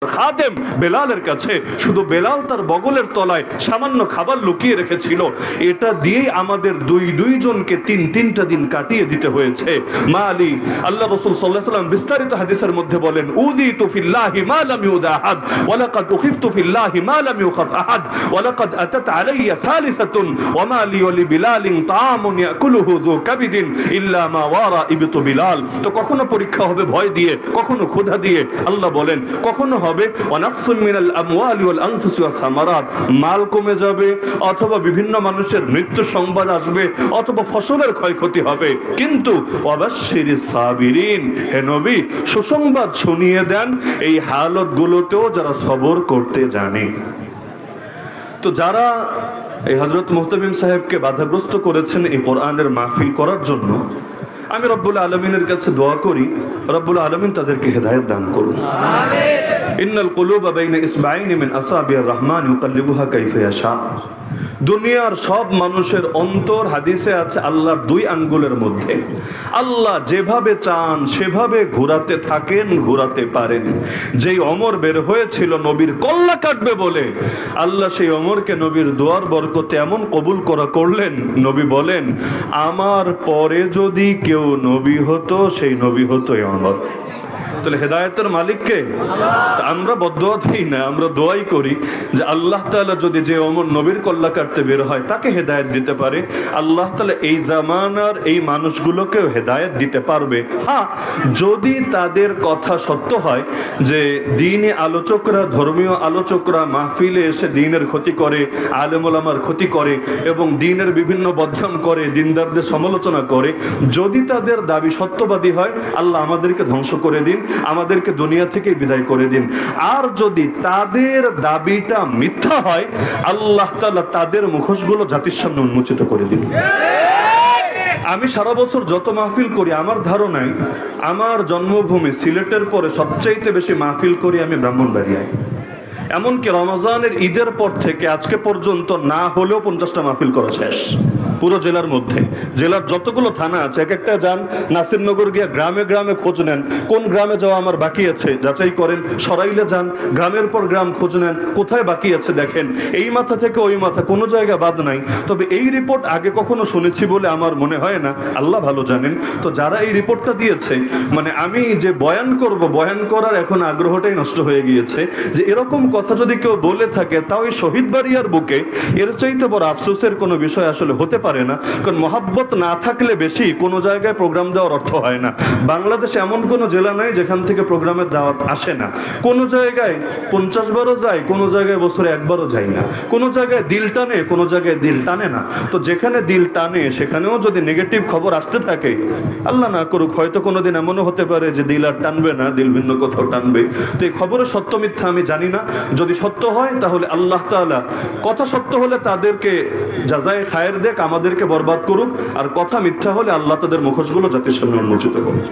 খাদেম বেলালের কাছে, শুধু বেলাল তার বগলের তলায় সামান্য খাবার লুকিয়ে রেখেছিল। এটা দিয়েই আমাদের দুইজনকে তিনটা দিন কাটিয়ে দিতে হয়েছে। মা আলী, আল্লাহ রাসূল সাল্লাল্লাহু আলাইহি ওয়াসাল্লাম বিস্তারিত হাদিসের মধ্যে বলেন, উযিতু ফিল্লাহি মা লাম ইউদা আহাদ ওয়া লাকাদ উখিফতু ফিল্লাহি মা লাম ইউখাফ আহাদ ওয়া লাকাদ আতাত আলাইয়া সালিসাতুন ওয়া মা লি ওয়া লিবিলালিন তাআমুন ইয়াকুলুহু যু কাবিদিন ইল্লা মা ওয়ারা ইবতু বিলাল। তো কখনো পরীক্ষা হবে ভয় দিয়ে, কখনো ক্ষুধা দিয়ে। আল্লাহ বলেন কখনো হবে ওয়ানাকসুম মিনাল আমওয়ালি ওয়াল আনফুসি ওয়াস সামারাত, মাল কমে যাবে, অথবা বিভিন্ন মানুষের মৃত্যু সংবাদ আসবে, অথবা ফসলের ক্ষয়ক্ষতি হবে। কিন্তু ওয়াবাশশিরিস সাবিরিন, হে নবী সুসংবাদ শুনিয়ে দেন এই হালতগুলোতেও যারা সবর করতে জানে। তো যারা এই হযরত মুহতামিম সাহেবকে বাধাগ্রস্ত করেছেন এই কোরআনের মাহফিল করার জন্য, আমি রব্বুল আলামিনের কাছে দোয়া করি রব্বুল আলামিন তাদেরকে হেদায়েত দান করুন। আমিন। ইন্নাল কুলুবা বাইনা ইসবাইনি মিন আসাবির রহমান ইউকাল্লিবুহা কাইফা ইয়াশা। দুনিয়ার সব মানুষের অন্তর, হাদিসে আছে, আল্লাহর দুই আঙ্গুলের মধ্যে। আল্লাহ যেভাবে চান সেভাবে ঘোরাতে থাকেন, ঘোরাতে পারেন। যেই ওমর বের হয়েছিল নবীর কল্লা কাটবে বলে, আল্লাহ সেই ওমরকে নবীর দোয়ার বরকতে এমন কবুল করলেন, নবী বলেন আমার পরে যদি কেউ নবী হতো সেই নবী হতো এই ওমর। তাহলে হেদায়েতের মালিককে আমরা বদদোয়া দিই না, আমরা দোয়াই করি যে আল্লাহ তাআলা যদি যে ওমর নবীর কল্লা কাটতে বের হয় তাকে হেদায়েত দিতে পারে, আল্লাহ তাআলা এই জামানার এই মানুষগুলোকেও হেদায়েত দিতে পারবে। হ্যাঁ, যদি তাদের কথা সত্য হয় যে দ্বীনি আলোচকরা, ধর্মীয় আলোচকরা মাহফিলে এসে দ্বীনের ক্ষতি করে, আলেম ওলামার ক্ষতি করে এবং দ্বীনের বিভিন্ন বদনাম করে, দ্বীনদারদের সমালোচনা করে, যদি তাদের দাবি সত্যবাদী হয়, আল্লাহ আমাদেরকে ধ্বংস করে দিন, আমাদেরকে দুনিয়া থেকে বিদায় করে দিন। আর যদি তাদের দাবিটা মিথ্যা হয়, আল্লাহ তাআলা তাদের মুখোশগুলো জাতির সামনে উন্মোচিত করে দিন। আমি সারা বছর যত মাহফিল করি, আমার ধারণায় আমার জন্মভূমি সিলেটের পরে সবচাইতে বেশি মাহফিল করি আমি ব্রাহ্মণবাড়িয়ায়। এমনকি রমজানের ঈদের পর থেকে আজকে পর্যন্ত না হলেও 50টা মাহফিল করা শেষ পুরো জেলার মধ্যে। জেলার যতগুলো থানা আছে এক একটা যান, নাসিরনগর গিয়ে গ্রামে গ্রামে খোঁজ নেন কোন গ্রামে যাওয়া আমার বাকি আছে, যাচাই করেন। সরাইলে যান, গ্রামের পর গ্রাম খোঁজ নেন কোথায় বাকি আছে, দেখেন এই মাথা থেকে ওই মাথা কোনো জায়গা বাদ নাই। তবে এই রিপোর্ট আগে কখনো শুনেছি বলে আমার মনে হয় না, আল্লাহ ভালো জানেন। তো যারা এই রিপোর্টটা দিয়েছে, মানে আমি যে বয়ান করব, বয়ান করার এখন আগ্রহটাই নষ্ট হয়ে গিয়েছে। যে এরকম কথা যদি কেউ বলে থাকে, তাও এই শহীদ বাড়িয়ার বুকে, এর চাইতে বড় আফসোসের কোনো বিষয় আসলে হতে পারে না। কারণ মহাব্বত না থাকলে বেশি কোনো জায়গায় প্রোগ্রাম দেওয়ার অর্থ হয় না। বাংলাদেশে এমন কোনো জেলা নাই যেখান থেকে প্রোগ্রামের দাওয়াত আসে না। কোনো জায়গায় 50 বারও যায়, কোনো জায়গায় বছরে একবারও যায় না। কোনো জায়গায় দিল টানে, কোনো জায়গায় দিল টানে না। তো যেখানে দিল টানে সেখানেও যদি নেগেটিভ খবর আসতে থাকে, আল্লাহ না করুক, হয়তো কোনোদিন এমনও হতে পারে যে দিল আর টানবে না, দিল ভিন্ন কোথাও টানবে। তো এই খবরের সত্য মিথ্যা আমি জানি না। যদি সত্য হয় তাহলে আল্লাহ তাআলা, কথা সত্য হলে তাদেরকে জাযায়ে খায়ের দেখ, আমাদেরকে বরবাদ করুক। আর কথা মিথ্যা হলে আল্লাহ তাদের মুখোশগুলো জাতির সামনে উন্মোচিত করুক।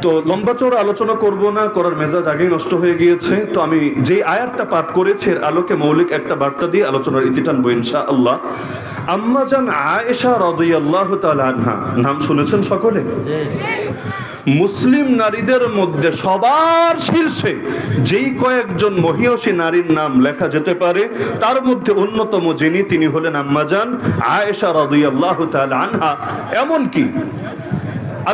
তো লম্বা চওড়া আলোচনা করব না, করার মেজাজ আগেই নষ্ট হয়ে গিয়েছে। তো আমি যে আয়াতটা পাঠ করেছি এর আলোকে মৌলিক একটা বার্তা দিয়ে আলোচনার ইতি টানবো ইনশাআল্লাহ। আম্মা জান আয়েশা রাদিয়াল্লাহু তাআলা আনহা, নাম শুনেছেন সকলে? মুসলিম নারীদের মধ্যে সবার শীর্ষে যেই কয়েকজন মহিয়সী নারীর নাম লেখা যেতে পারে, তার মধ্যে অন্যতম যিনি, তিনি হলেন আম্মা জান আয়েশা রাদিয়াল্লাহু তাআলা আনহা। এমনকি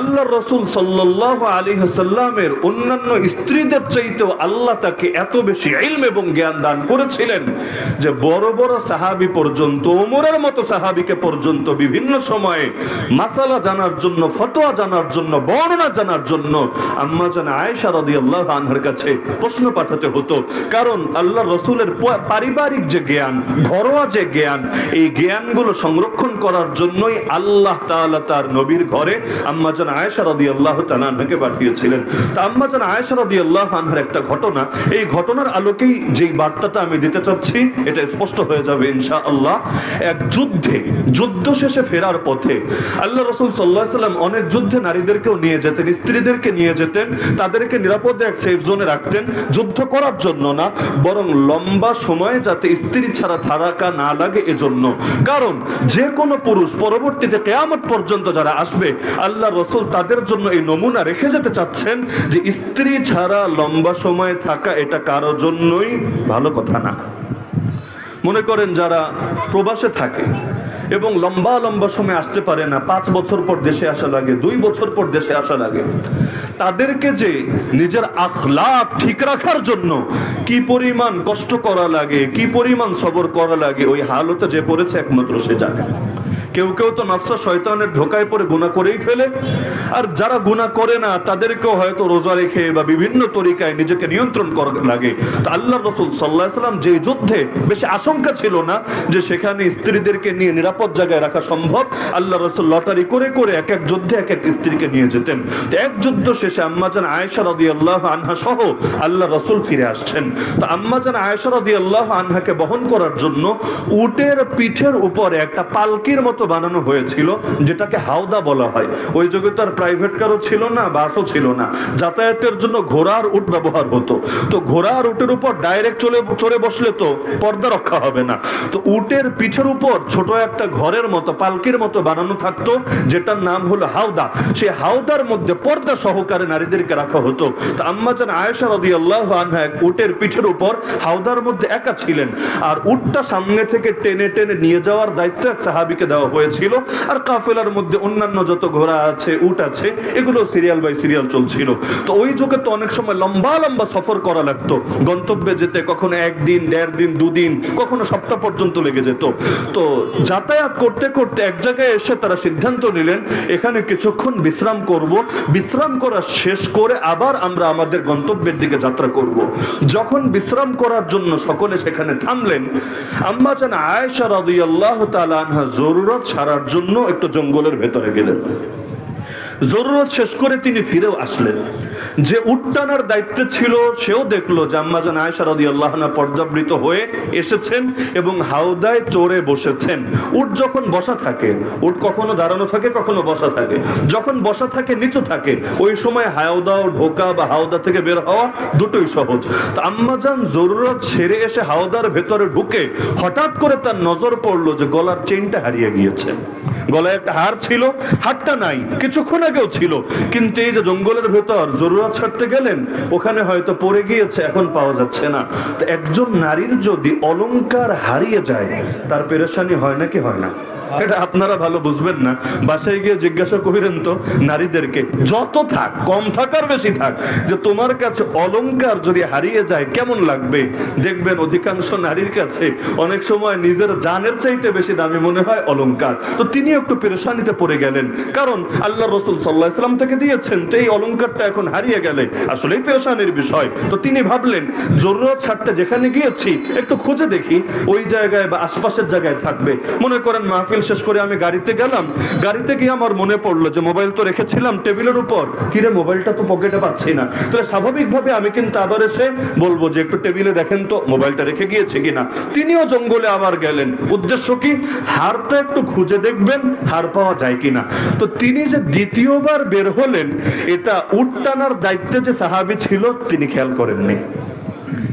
আল্লাহর রাসূল সাল্লাল্লাহু আলাইহি ওয়াসাল্লামের অন্যান্য স্ত্রীদের চাইতেও আল্লাহ তাকে এত বেশি ইলম এবং জ্ঞান দান করেছিলেন যে বড় বড় সাহাবী পর্যন্ত, ওমরের মতো সাহাবীকে পর্যন্ত বিভিন্ন সময়ে মাসালা জানার জন্য, ফতোয়া জানার জন্য, বর্ণনা জানার জন্য আম্মা জান আয়েশা রাদিয়াল্লাহু আনহার কাছে প্রশ্ন পাঠাতে হতো। কারণ আল্লাহর রাসূলের পারিবারিক যে জ্ঞান, ঘরোয়া যে জ্ঞান, এই জ্ঞানগুলো সংরক্ষণ করার জন্যই আল্লাহ তাআলা তার নবীর ঘরে আম্মা আয়েশা রাদিয়াল্লাহু তাআলা আনহাকে পাঠিয়েছিলেন। তা আম্মা জান আয়েশা রাদিয়াল্লাহু আনহার একটা ঘটনা, এই ঘটনার আলোকেই যেই বার্তাটা আমি দিতে চাচ্ছি এটা স্পষ্ট হয়ে যাবে ইনশাআল্লাহ। এক যুদ্ধ শেষে ফেরার পথে আল্লাহ রাসূল সাল্লাল্লাহু আলাইহি ওয়াসাল্লাম অনেক যুদ্ধে নারীদেরকেও নিয়ে যেতেন, স্ত্রীদেরকে নিয়ে যেতেন, তাদেরকে নিরাপদে এক সেফ জোনে রাখতেন। যুদ্ধ করার জন্য না, বরং লম্বা সময় যাতে স্ত্রী ছাড়া থাকা না লাগে এজন্য। কারণ যে কোনো পুরুষ পরবর্তীতে কিয়ামত পর্যন্ত যারা আসবে, আল্লাহ রাসূল তাদের জন্য এই নমুনা রেখে যেতে চাচ্ছেন যে স্ত্রী ছাড়া লম্বা সময় থাকা এটা কারোর জন্যই ভালো কথা না। মনে করেন যারা প্রবাসে থাকে এবং লম্বা লম্বা সময় আসতে পারে না, 5 বছর পর দেশে আসা লাগে, 2 বছর পর দেশে আসা লাগে, তাদেরকে যে নিজের আখলাক ঠিক রাখার জন্য কি পরিমাণ কষ্ট করা লাগে, কি পরিমাণ সবর করা লাগে, ওই হালতে যে পড়েছে একমাত্র সে জানে। কেউ কেউ তো নফস শয়তানের ধোকায় পড়ে গুনাহ করেই ফেলে, আর যারা গুনাহ করে না তাদেরকেও হয়তো রোজা রেখে বা বিভিন্ন তরিকায় নিজেকে নিয়ন্ত্রণ করা লাগে। তো আল্লাহর রাসূল সাল্লাল্লাহু আলাইহি ওয়াসাল্লাম যে যুদ্ধে বেশি আশঙ্কা ছিল না যে সেখানে স্ত্রীদেরকে নিয়ে নিরাপদ জায়গায় রাখা সম্ভব, আল্লাহর রাসূল লটারি করে করে এক এক যুদ্ধে এক এক স্ত্রীকে নিয়ে যেতেন। তো এক যুদ্ধ শেষে আম্মাজান আয়েশা রাদিয়াল্লাহু আনহা সহ আল্লাহর রাসূল ফিরে আসছেন। তো আম্মাজান আয়েশা রাদিয়াল্লাহু আনহাকে বহন করার জন্য উটের পিঠের উপরে একটা পালকির মতো বানানো হয়েছিল, যেটাকে হাওদা বলা হয়। ওই যুগে তার প্রাইভেট কারও ছিল না, বাসও ছিল না, যাতায়াতের জন্য ঘোড়ার উট ব্যবহার হতো। তো ঘোড়ার উটের উপর ডাইরেক্ট চড়ে বসলে তো পর্দা রক্ষা হবে না, তো উটের পিঠের উপর ছোট একটা ঘরের মতো পালকির মতো বানানো থাকতো, যেটার নাম হলো হাওদা। সেই হাওদার মধ্যে পর্দা সহকারে নারীদেরকে রাখা হতো। তো আম্মাজান আয়েশা রাদিয়াল্লাহু আনহা উটের পিঠের উপর হাওদার মধ্যে একা ছিলেন, আর উটটা সামনে থেকে টেনে টেনে নিয়ে যাওয়ার দায়িত্ব এক সাহাবীকে দেওয়া হয়েছিল। আর কাফেলার মধ্যে অন্যান্য যত ঘোড়া আছে, উট আছে, এগুলো সিরিয়াল বাই সিরিয়াল চলছিল। তো ওই যুগে তো অনেক সময় লম্বা লম্বা সফর করা লাগতো গন্তব্যে যেতে, কখনো 1 দিন, 1.5 দিন, 2 দিন, কখনো সপ্তাহ পর্যন্ত লেগে যেত। তো যাতায়াত করতে করতে এক জায়গায় এসে তারা সিদ্ধান্ত নিলেন এখানে কিছুক্ষণ বিশ্রাম করব, বিশ্রাম করা শেষ করে আবার আমরা আমাদের গন্তব্যের দিকে যাত্রা করব। যখন বিশ্রাম করার জন্য সকলে সেখানে থামলেন, আম্মা জান আয়েশা রাদিয়াল্লাহু তাআলা আনহা জরুরত সারার জন্য একটু জঙ্গলের ভেতরে গেলেন। জরুরত শেষ করে তিনি ফিরেও আসলেন। যে উট টানার দায়িত্ব ছিল সেও দেখলো যে আম্মা জান আয়েশা রাদিয়াল্লাহু আনহা পর্যাবৃত হয়ে এসেছেন এবং হাওদায় চড়ে বসেছেন। উট যখন বসা থাকে, উট কখনো দাঁড়ানো থাকে, কখনো বসা থাকে, যখন বসা থাকে নিচু থাকে, ওই সময় হাওদাও ঢোকা বা হাওদা থেকে বের হওয়া দুটোই সহজ। তো আম্মা জান জরুরত ছেড়ে এসে হাওদার ভেতরে ঢুকে হঠাৎ করে তার নজর পড়লো যে গলার চেইনটা হারিয়ে গিয়েছে। গলায় একটা হার ছিল, হারটা নাই, কিছুক্ষণ আগেও ছিল, কিন্তু এই যে জঙ্গলের ভেতর জরুরত ছাড়তে গেলেন, ওখানে হয়তো পড়ে গিয়েছে, এখন পাওয়া যাচ্ছে না। তো একজন নারীর যদি অলংকার হারিয়ে যায় তার পেরেশানি হয় নাকি হয় না? এটা আপনারা ভালো বুঝবেন না, বাসায় গিয়ে জিজ্ঞাসা করেন তো নারীদেরকে, যত থাক, কম থাকার বেশি থাক, যে তোমার কাছে অলংকার যদি হারিয়ে যায় কেমন লাগবে? দেখবেন অধিকাংশ নারীর কাছে অনেক সময় নিজের জানের চাইতে বেশি দামি মনে হয় অলংকার। তো তিনি একটু পেরেশানিতে পড়ে গেলেন, কারণ আল্লাহ রাসূল সাল্লাল্লাহু আলাইহি ওয়াসাল্লাম থেকে দিয়েছেন, তো এই অলংকারটা এখন হারিয়ে গেলে আসলেই পেরেশানির বিষয়। তো তিনি ভাবলেন জরুরত ছাড়তে যেখানে গিয়েছি একটু খুঁজে দেখি ওই জায়গায় বা আশপাশের জায়গায় থাকবে। মনে করেন মাহফিল শেষ করে আমি গাড়িতে গেলাম, গাড়িতে গিয়ে আমার মনে পড়লো যে মোবাইল তো রেখেছিলাম টেবিলের উপর, কিরে মোবাইলটা তো পকেটে পাচ্ছি না। তাহলে স্বাভাবিকভাবে আমি কিন্তু আবার এসে বলবো যে একটু টেবিলে দেখেন তো মোবাইলটা রেখে গিয়েছে কিনা। তিনিও জঙ্গলে আবার গেলেন, উদ্দেশ্য কি? হারটা একটু খুঁজে দেখবেন হার পাওয়া যায় কিনা। তো তিনি যে দ্বিতীয়বার বের হলেন, এটা উট টানার দায়িত্বে যে সাহাবী ছিল তিনি খেয়াল করেননি।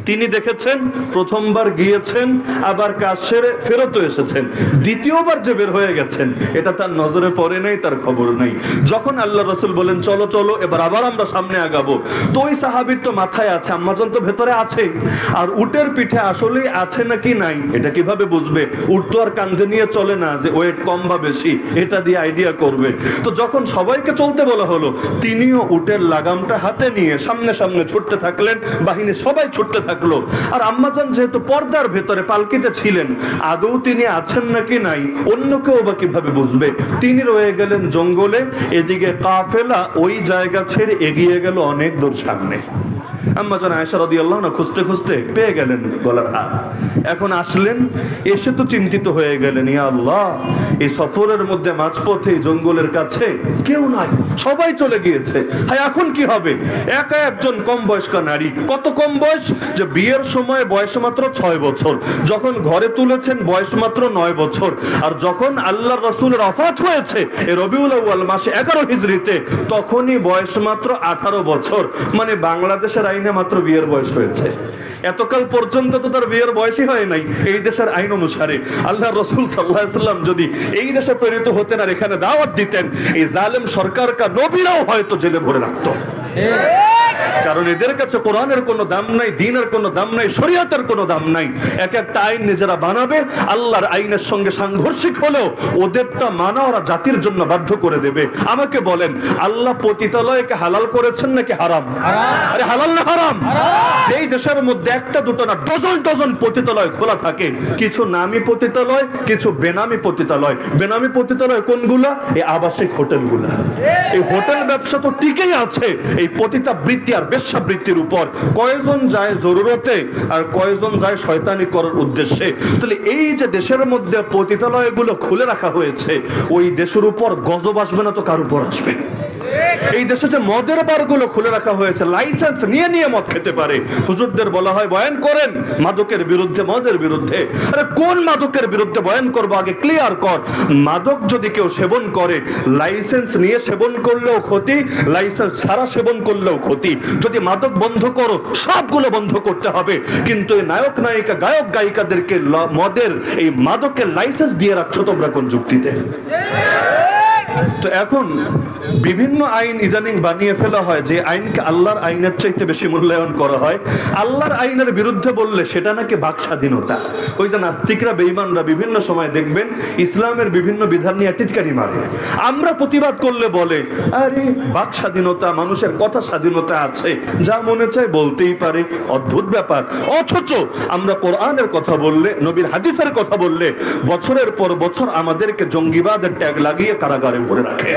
তিনি দেখেছেন প্রথমবার গিয়েছেন, আবার কাজ সেরে ফেরত এসেছেন, দ্বিতীয়বার যে বের হয়ে গেছেন এটা তার নজরে পড়ে নাই, তার খবর নাই। যখন আল্লাহ রাসূল বলেন চলো চলো এবার আবার আমরা সামনে আগাবো, তো ওই সাহাবীর তো মাথায় আছে আম্মাজান তো ভেতরে আছে, আর উটের পিঠে আসলেই আছে নাকি নাই এটা কিভাবে বুঝবে? উট তো আর কাঁধে নিয়ে চলে না যে ওয়েট কম বা বেশি, এটা দিয়ে আইডিয়া করবে। তো যখন সবাইকে চলতে বলা হলো, তিনিও উটের লাগামটা হাতে নিয়ে সামনে সামনে ছুটতে থাকলেন, বাহিনী সবাই ছুটতে থাকলো। আর আম্মাজান যেহেতু পর্দার ভেতরে পালকিতে ছিলেন, আদৌ তিনি আছেন নাকি নাই অন্য কেউ বা কিভাবে বুঝবে? তিনি রয়ে গেলেন জঙ্গলে, এদিকে কাফেলা ওই জায়গা ছেড়ে এগিয়ে গেল অনেক দূর সামনে। আম্মা জান আয়েশা রাদিয়াল্লাহু আনহা খুঁজতে খুঁজতে পেয়ে গেলেন গলার হার। এখন আসলেন, এসে তো চিন্তিত হয়ে গেলেন, ইয়া আল্লাহ, এই সফরের মধ্যে মাঝপথে জঙ্গলের কাছে কেউ নাই, সবাই চলে গিয়েছে, হায় এখন কি হবে? একা একজন কম বয়স্ক নারী, কত কম বয়স, যে বিয়ের সময় বয়স মাত্র 6 বছর, যখন ঘরে তুলেছেন বয়স মাত্র 9 বছর, আর যখন আল্লাহর রাসূলের ওফাত হয়েছে এই রবিউল আউয়াল মাসে 11 হিজরিতে, তখনই বয়স মাত্র 18 বছর। মানে বাংলাদেশের আইনে মাত্র বিয়ের বয়স হয়েছে। এতকাল পর্যন্ত তো তার বিয়ের বয়সই হয় নাই এই দেশের আইন অনুসারে। আল্লাহর রাসূল সাল্লাল্লাহু আলাইহি ওয়াসাল্লাম যদি এই দেশে প্রেরিত হতেন আর এখানে দাওয়াত দিতেন, এই জালেম সরকার কা নবীরাও হয়তো জেলে ভরে রাখতো। কারণ এদের কাছে কোরআনের কোনো দাম নাই, দ্বীনের কোনো দাম নাই, শরীয়তের কোনো দাম নাই। এক একটা আইন নিজেরা বানাবে, আল্লাহর আইনের সঙ্গে সাংঘর্ষিক হলেও ওদেরটা মানা ওরা জাতির জন্য বাধ্য করে দেবে। আমাকে বলেন, আল্লাহ পতিতালয়কে হালাল করেছেন নাকি হারাম? আরে হালাল না হারাম? যেই দেশের মধ্যে একটা দুটো না ডজন ডজন পতিতালয় খোলা থাকে, কিছু নামী পতিতালয়, কিছু বেনামী পতিতালয়। বেনামী পতিতালয় কোনগুলা? এই আবাসিক হোটেলগুলা। এই হোটেল ব্যবসা তো টিকেই আছে এই পতিতাবৃত্তি আর বেশ্যাবৃত্তির উপর। কয়জন যায় জরুরতে আর কয়জন যায় শয়তানি করার উদ্দেশ্যে। তাহলে এই যে দেশের মধ্যে পতিতালয়গুলো খুলে রাখা হয়েছে, ওই দেশের উপর গজব আসবে না তো কার উপর আসবে? এই দেশে যে মদের বারগুলো খুলে রাখা হয়েছে, লাইসেন্স নিয়ে নিয়ে মদ খেতে পারে। হুজুরদের বলা হয় বয়ান করেন মাদকের বিরুদ্ধে, মদের বিরুদ্ধে। আরে কোন মাদকের বিরুদ্ধে বয়ান করবো আগে ক্লিয়ার কর। মাদক যদি কেউ সেবন করে, লাইসেন্স নিয়ে সেবন করলেও ক্ষতি, লাইসেন্স ছাড়া সেবন করলেও ক্ষতি। যদি মাদক বন্ধ করো, সবগুলো বন্ধ করতে হবে। কিন্তু এই নায়ক নায়িকা, গায়ক গায়িকাদেরকে মদের এই মাদকের লাইসেন্স দিয়ে রাখছো তোমরা কোন যুক্তিতে? তো এখন বিভিন্ন আইন ইদানিং বানিয়ে ফেলা হয় যে আইনকে আল্লাহর আইনের চাইতে বেশি মূল্যায়ন করা হয়। আল্লাহর আইনের বিরুদ্ধে বললে সেটা নাকি বাক স্বাধীনতা। ওই যে নাস্তিকরা, বেঈমানরা বিভিন্ন সময় দেখবেন ইসলামের বিভিন্ন বিধান নিয়ে টিটকারি মারে। আমরা প্রতিবাদ করলে বলে আরে বাক স্বাধীনতা, মানুষের কথা স্বাধীনতা আছে, যা মনে চায় বলতেই পারে। অদ্ভুত ব্যাপার। অথচ আমরা কোরআনের কথা বললে, নবীর হাদিসের কথা বললে বছরের পর বছর আমাদেরকে জঙ্গিবাদের ট্যাগ লাগিয়ে কারাগারে ভরে রাখে।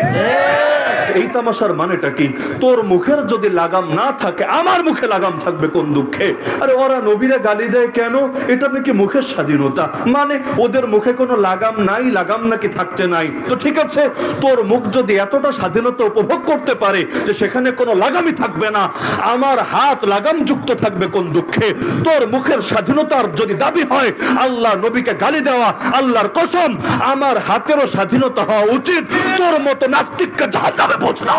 এই তামাশার মানেটা কি? তোর মুখের যদি লাগাম না থাকে, আমার মুখে লাগাম থাকবে কোন দুঃখে? আরে ওরা নবীরা গালি দেয় কেন? এটা নাকি মুখের স্বাধীনতা। মানে ওদের মুখে কোনো লাগাম নাই, লাগাম নাকি থাকতে নাই। তো ঠিক আছে, তোর মুখ যদি এতটা স্বাধীনতা উপভোগ করতে পারে যে সেখানে কোনো লাগামই থাকবে না, আমার হাত লাগাম যুক্ত থাকবে কোন দুঃখে? তোর মুখের স্বাধীনতার যদি দাবি হয় আল্লাহ নবীকে গালি দেওয়া, আল্লাহর কসম আমার হাতেরও স্বাধীনতা হওয়া উচিত। তোর মতো নাস্তিককে জাহান্নামে পৌঁছানো।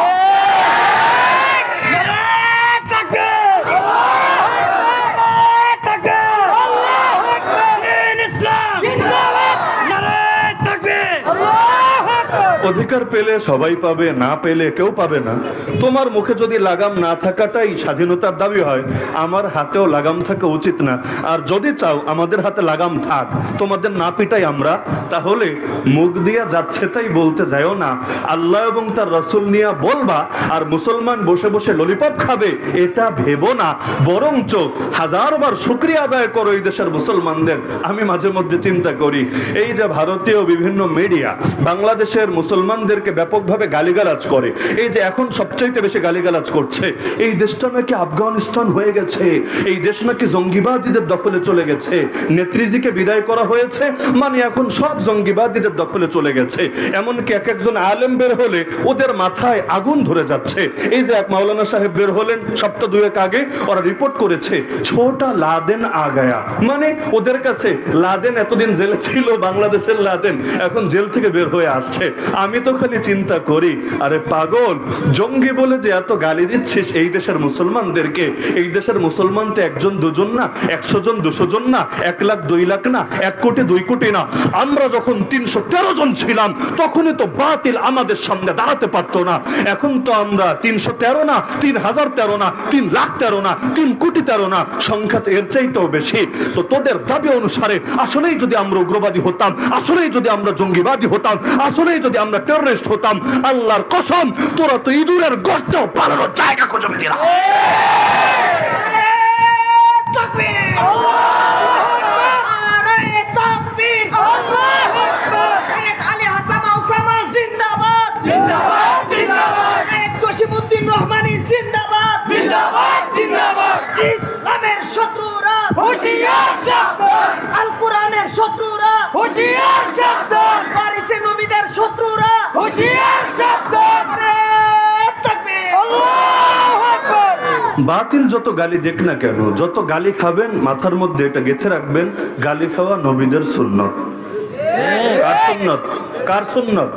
অধিকার পেলে সবাই পাবে, না পেলে কেউ পাবে না। তোমার মুখে যদি লাগাম না থাকাটাই স্বাধীনতার দাবি হয়, আমার হাতেও লাগাম থাকা উচিত না? আর যদি চাও আমাদের হাতে লাগাম থাক, তোমাদের না পিটাই আমরা, তাহলে মুখ দিয়া যাচ্ছে তাই বলতে যাও না, আল্লাহ এবং তার রাসূল নিয়ে বলবা। আর মুসলমান বসে বসে ললিপপ খাবে এটা ভেবো না, বরঞ্চ হাজারবার শুকরিয়া আদায় করো এই দেশের মুসলমানদের। আমি মাঝে মধ্যে চিন্তা করি, এই যে ভারতীয় বিভিন্ন মিডিয়া বাংলাদেশের মুসলমানদেরকে ব্যাপকভাবে গালিগালাজ করে, এই যে এখন সবচাইতে বেশি গালিগালাজ করছে, এই দেশটা নাকি আফগানিস্তান হয়ে গেছে, এই দেশ নাকি জঙ্গিবাদীদের দখলে চলে গেছে, নেত্রীজিকে বিদায় করা হয়েছে, মানে এখন সব জঙ্গিবাদীদের দখলে চলে গেছে। এমনকি এক একজন আলেম বের হলে ওদের মাথায় আগুন ধরে যাচ্ছে। এই যে এক মাওলানা সাহেব বের হলেন সপ্তাহ দুয়েক আগে, ওরা রিপোর্ট করেছে ছোটা লাদেন আ গায়া। মানে ওদের কাছে লাদেন এতদিন জেলে ছিল, বাংলাদেশের লাদেন এখন জেল থেকে বের হয়ে আসছে। আমি তো খালি চিন্তা করি, আরে পাগল, জঙ্গি বলে যে এত গালি দিচ্ছিস এই দেশের মুসলমানদেরকে, এই দেশের মুসলমান তো একজন দুজন না, 100 জন 200 জন না, 1 লাখ 2 লাখ না, 1 কোটি 2 কোটি না। আমরা যখন 313 জন ছিলাম তখনই তো বাতিল আমাদের সামনে দাঁড়াতে পারতো না। এখন তো আমরা 313 না, 3013 না, 3 লাখ 13 না, 3 কোটি 13 না, সংখ্যা তো এর চাইতেও বেশি। তো তোদের দাবি অনুসারে আসলেই যদি আমরা উগ্রবাদী হতাম, আসলেই যদি আমরা জঙ্গিবাদী হতাম, আসলেই যদি আমরা টেররিস্ট হতাম, আল্লাহর কসম তোরা তো ইঁদুরের গর্তেও পালানোর জায়গা খুঁজে পেতি না। ইসলামের শত্রুরা হুঁশিয়ার সাবধান, আল কোরআনের শত্রুরা হুঁশিয়ার সাবধান, ওয়ারিসে নবীদের শত্রুরা হুঁশিয়ার সাবধান। আরে তাকবীর, আল্লাহু আকবার। বাতিল যত গালি দেখ না কেন, যত গালি খাবেন মাথার মধ্যে এটা গেঁথে রাখবেন, গালি খাওয়া নবীদের সুন্নত। কার সুন্নত? কার সুন্নত?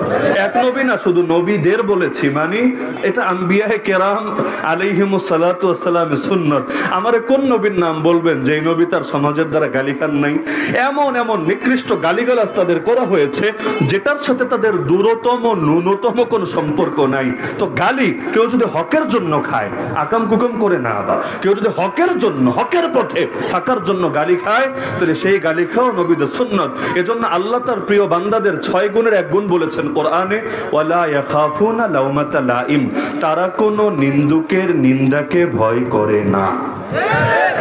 এক নবী না, শুধু নবীদের বলেছি, মানে এটা আম্বিয়ায়ে কেরাম আলাইহিমুস সালাতু ওয়াস সালামের সুন্নত। আমারে কোন নবীর নাম বলবেন যে নবী তার সমাজের দ্বারা গালি খান নাই? এমন এমন নিকৃষ্ট গালিগালাজ তাদের করা হয়েছে যেটার সাথে তাদের দূরতম ন্যূনতম কোনো সম্পর্ক নাই। তো গালি কেউ যদি হকের জন্য খায়, আকাম কুকাম করে না, আবার কেউ যদি হকের জন্য, হকের পথে থাকার জন্য গালি খায়, তাহলে সেই গালি খাওয়া নবীদের সুন্নত। এজন্য আল্লাহ তার প্রিয় বান্দাদের 6 গুণের এক গুণ বলেছেন কোরআনে, ওয়ালা ইয়াখাফুনা লাউমাতা লাইম, তারা কোনো নিন্দুকের নিন্দাকে ভয় করে না।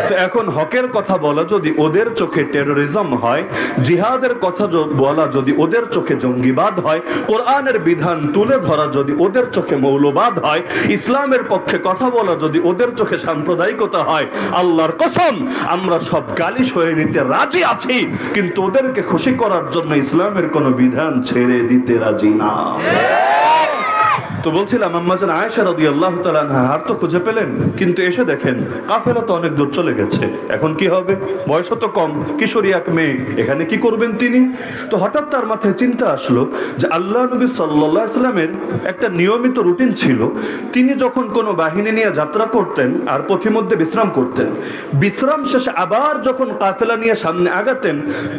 তো এখন হকের কথা বলা যদি ওদের চোখে টেরোরিজম হয়, জিহাদের কথা বলা যদি ওদের চোখে জঙ্গিবাদ হয়, কোরআনের বিধান তুলে ধরা যদি ওদের চোখে মৌলবাদ হয়, ইসলামের পক্ষে কথা বলা যদি ওদের চোখে সাম্প্রদায়িকতা হয়, আল্লাহর কসম আমরা সব গালি সয়ে নিতে রাজি আছি, কিন্তু ওদেরকে খুশি করার জন্য ইসলামের কোনো বিধান ছেড়ে দিতে রাজি না। তো বলছিলাম আম্মা জান আয়েশা রাদিয়াল্লাহু তাআলা আনহা হার তো খুঁজে পেলেন, কিন্তু এসে দেখেন কাফেলা তো অনেক দূর চলে গেছে। এখন কি হবে? বয়স তো কম, কিশোরী এক মেয়ে, এখানে কি করবেন তিনি? তো হঠাৎ তার মাথায় চিন্তা আসলো যে আল্লাহ নবী সাল্লাল্লাহু আলাইহি ওয়াসাল্লামের একটা নিয়মিত রুটিন ছিল। তিনি যখন কোনো বাহিনী নিয়ে যাত্রা করতেন আর পথিমধ্যে বিশ্রাম করতেন, বিশ্রাম শেষে আবার যখন কাফেলা নিয়ে সামনে আগাতেন,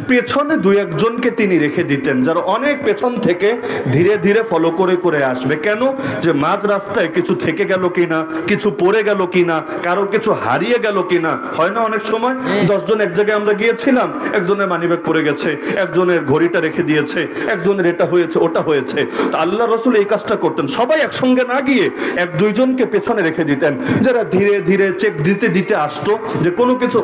পেছনে 2-1 জনকে তিনি রেখে দিতেন, যারা অনেক পেছন থেকে ধীরে ধীরে ফলো করে করে আসবে। কেন? যে মাঝ রাস্তায় কিছু থেকে গেল কিনা, কিছু পড়ে গেল কিনা, কারো কিছু হারিয়ে গেল কিনা। হয় না অনেক সময় 10 জন এক জায়গায় আমরা গিয়েছিলাম, একজনের মানিব্যাগ পড়ে গেছে, একজনের ঘড়িটা রেখে দিয়েছে, একজনের এটা হয়েছে ওটা হয়েছে। তো আল্লাহ রাসূল এই কাজটা করতেন, সবাই একসঙ্গে না গিয়ে 1-2 জনকে পেছনে রেখে দিতেন, যারা ধীরে ধীরে চেক দিতে দিতে আসতো যে কোনো কিছু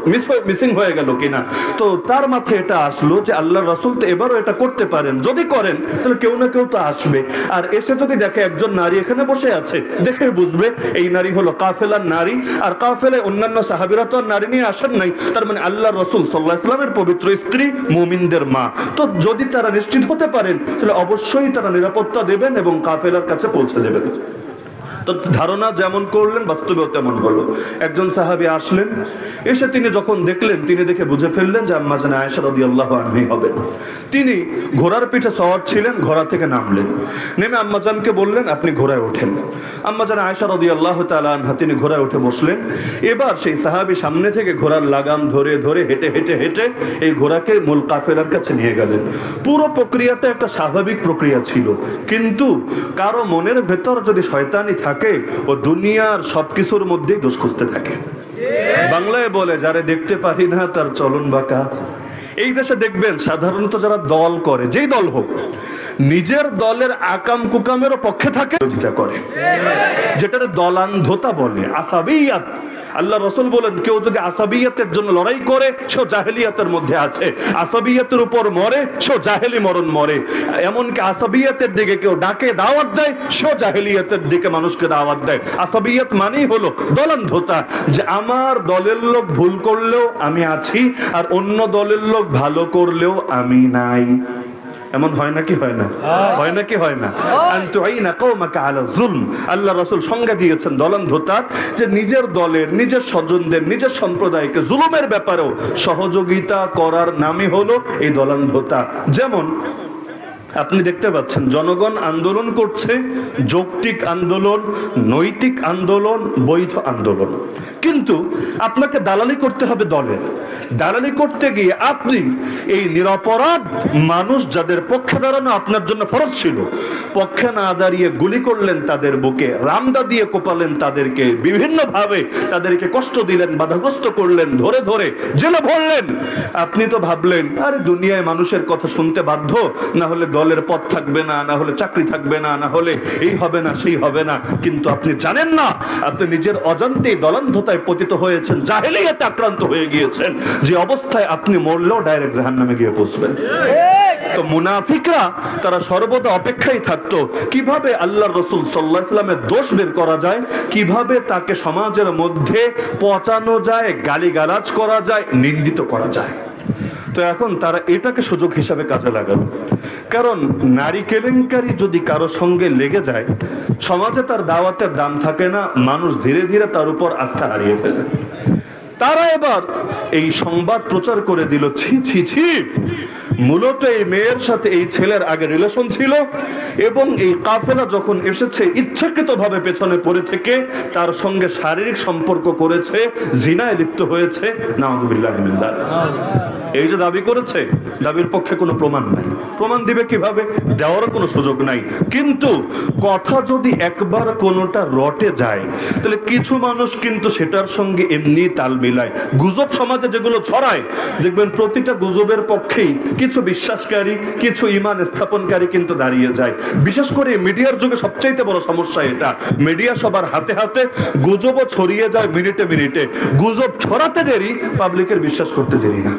মিসিং হয়ে গেল কিনা। তো তার মাথায় এটা আসলো যে আল্লাহ রাসূল তো এবারও এটা করতে পারেন, যদি করেন তাহলে কেউ না কেউ তো আসবে, আর এসে যদি দেখে একজন নারী এখানে বসে আছে, দেখে বুঝবে এই নারী হলো কাফেলার নারী, আর কাফেলায় অন্যান্য সাহাবীরা তো আর নারী নিয়ে আসেন নাই, তার মানে আল্লাহ রাসূল সাল্লাল্লাহু আলাইহি ওয়াসাল্লামের পবিত্র স্ত্রী, মুমিনদের মা। তো যদি তারা নিশ্চিত হতে পারেন তাহলে অবশ্যই তারা নিরাপত্তা দেবেন এবং কাফেলার কাছে পৌঁছে দেবেন। তো ধারণা যেমন করলেন বাস্তবেও তেমন হলো। একজন সাহাবী আসলেন, এসে তিনি যখন দেখলেন, তিনি দেখে বুঝে ফেললেন যে আম্মা জান আয়েশা রাদিয়াল্লাহু আনহা হবেন। তিনি ঘোড়ার পিঠে সওয়ার ছিলেন, ঘোড়া থেকে নামলেন, নেমে আম্মা জানকে বললেন আপনি ঘোড়ায় ওঠেন। আম্মা জান আয়েশা রাদিয়াল্লাহু তাআলা আনহা তিনি ঘোড়ায় উঠে বসলেন। এবার সেই সাহাবী সামনে থেকে ঘোড়ার লাগাম ধরে ধরে হেঁটে হেঁটে হেঁটে এই ঘোড়াকে মূল কাফেলার কাছে নিয়ে গেলেন। পুরো প্রক্রিয়াটা একটা স্বাভাবিক প্রক্রিয়া ছিল, কিন্তু কারো মনের ভেতর যদি শয়তানি থাকে, ও দুনিয়ার সবকিছুর মধ্যেই দোষ খুঁজতে থাকে। বাংলায় বলে যারে দেখতে পারি না তার চলন বাঁকা। এই দেশে দেখবেন সাধারণত যারা দল করে, যেই দল হোক, নিজের দলের আকাম কুকামেরও পক্ষে থাকে, বিরোধিতা করে, যেটার দলান্ধতা বলে, আসাবিয়াত। আল্লাহ রাসূল বলেন কেউ যদি আসাবিয়াতের জন্য লড়াই করে সে জাহেলিয়াতের মধ্যে আছে, আসাবিয়াতের উপর মরে সে জাহেলি মরণ মরে। এমনকি আসাবিয়াতের দিকে কেউ ডাকে দাওয়াত দেয়, সে জাহেলিয়াতের দিকে মানুষকে দাওয়াত দেয়। আসাবিয়াত মানেই হলো দলান্ধতা, যে আমার দলের লোক ভুল করলেও আমি আছি, আর অন্য দলের লোক ভালো করলেও আমি নাই। এমন হয় নাকি হয় না? হয় নাকি হয় না? আনতুইনা কওমাকা আলা যুলম। আল্লাহ রাসূল সংজ্ঞা দিয়েছেন দলান্ধতার, যে নিজের দলের, নিজের স্বজনদের, নিজের সম্প্রদায়কে জুলুমের ব্যাপারেও সহযোগিতা করার নামই হলো এই দলান্ধতা। যেমন আপনি দেখতে পাচ্ছেন জনগণ আন্দোলন করছে, যৌক্তিক আন্দোলন, নৈতিক আন্দোলন, বৈধ আন্দোলন, কিন্তু আপনাকে দালালি করতে হবে দলের। দালালি করতে গিয়ে আপনি এই নিরপরাধ মানুষ যাদের পক্ষে দাঁড়ানো আপনার জন্য ফরজ ছিল, পক্ষে না দাঁড়িয়ে গুলি করলেন তাদের বুকে, রামদা দিয়ে কোপালেন তাদেরকে, বিভিন্নভাবে তাদেরকে কষ্ট দিলেন, বাধাগ্রস্ত করলেন, ধরে ধরে জেলে ভরলেন। আপনি তো ভাবলেন আরে দুনিয়ায় মানুষের কথা শুনতে বাধ্য, না হলে দলের পদ থাকবে না, না হলে চাকরি থাকবে না, না হলে এই হবে না সেই হবে না। কিন্তু আপনি জানেন না, আপনি নিজের অজান্তেই দলান্ধতায় পতিত হয়েছেন, জাহেলিয়াতে আক্রান্ত হয়ে গিয়েছেন, যে অবস্থায় আপনি মরলেও ডাইরেক্ট জাহান্নামে গিয়ে পৌঁছবেন। তো মুনাফিকরা তারা সর্বদা অপেক্ষায় থাকতো কিভাবে আল্লাহর রাসূল সাল্লাল্লাহু আলাইহি ওয়াসাল্লামের দোষ বের করা যায়, কিভাবে তাকে সমাজের মধ্যে পচানো যায়, গালিগালাজ করা যায়, নিন্দিত করা যায়। তো এখন তারা এটাকে সুযোগ হিসাবে কাজে লাগালো। কারণ নারী কেলেঙ্কারি যদি কারো সঙ্গে লেগে যায়, সমাজে তার দাওয়াতের দাম থাকে না, মানুষ ধীরে ধীরে তার উপর আস্থা হারিয়ে ফেলে। তারা এবার এই সংবাদ প্রচার করে দিল, ছি ছি ছি, মূলত এই মেয়ের সাথে এই ছেলের আগে রিলেশন ছিল এবং এই কাফেলা যখন এসেছে ইচ্ছাকৃতভাবে পেছনে পড়ে থেকে তার সঙ্গে শারীরিক সম্পর্ক করেছে, জিনায় লিপ্ত হয়েছে। নাউযুবিল্লাহি মিন যালিক। এই যে দাবি করেছে, দাবির পক্ষে কোনো প্রমাণ নাই। প্রমাণ দিবে কিভাবে? দেওয়ারও কোনো সুযোগ নাই। কিন্তু কথা যদি একবার কোনোটা রটে যায়, তাহলে কিছু মানুষ কিন্তু সেটার সঙ্গে এমনি তাল মিলায়। গুজব সমাজে যেগুলো ছড়ায়, দেখবেন প্রতিটা গুজবের পক্ষেই কিছু বিশ্বাসকারী, কিছু ঈমান স্থাপনকারী কিন্তু দাঁড়িয়ে যায়। বিশেষ করে মিডিয়ার যুগে সবচাইতে বড় সমস্যা এটা। মিডিয়া সবার হাতে হাতে, গুজবও ছড়িয়ে যায় মিনিটে মিনিটে। গুজব ছড়াতে দেরি, পাবলিকের বিশ্বাস করতে দেরি না।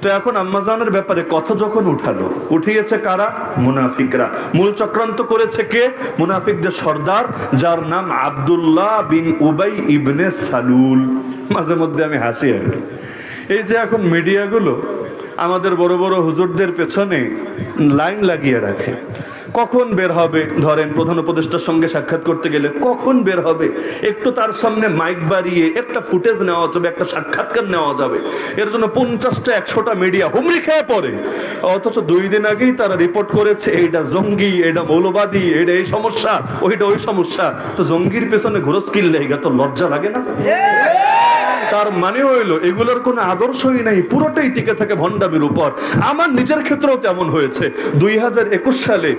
তো এখন আম্মাজানের ব্যাপারে কথা যখন উঠালো, উঠিয়েছে কারা? মুনাফিকরা। মূল চক্রান্ত করেছে কে? মুনাফিকদের সর্দার, যার নাম আব্দুল্লাহ বিন উবাই ইবনে সালুল। মাঝে মধ্যে আমি হাসি আর এই যে এখন মিডিয়াগুলো আমাদের বড় বড় হুজুরদের পেছনে লাইন লাগিয়ে রাখে, কখন বের হবে। ধরেন প্রধান উপদেষ্টার সঙ্গে সাক্ষাৎ করতে গেলে কখন বের হবে, একটু তার সামনে মাইক বাড়িয়ে একটা ফুটেজ নেওয়া যাবে, একটা সাক্ষাৎকার নেওয়া যাবে, এর জন্য 50টা 100টা মিডিয়া হুমড়ি খেয়ে পড়ে। অথচ 2 দিন আগেই তারা রিপোর্ট করেছে এইটা জঙ্গি, এটা মৌলবাদী, এটা এই সমস্যা, ওইটা ওই সমস্যা। তো জঙ্গির পেছনে ঘুরস কিনলে তো লজ্জা লাগে না? তার মানে হইল এগুলোর কোনো আদর্শই নাই, পুরোটাই টিকে থাকে ভণ্ডামির উপর। আমার নিজের ক্ষেত্রেও তেমন হয়েছে। 2021 সালে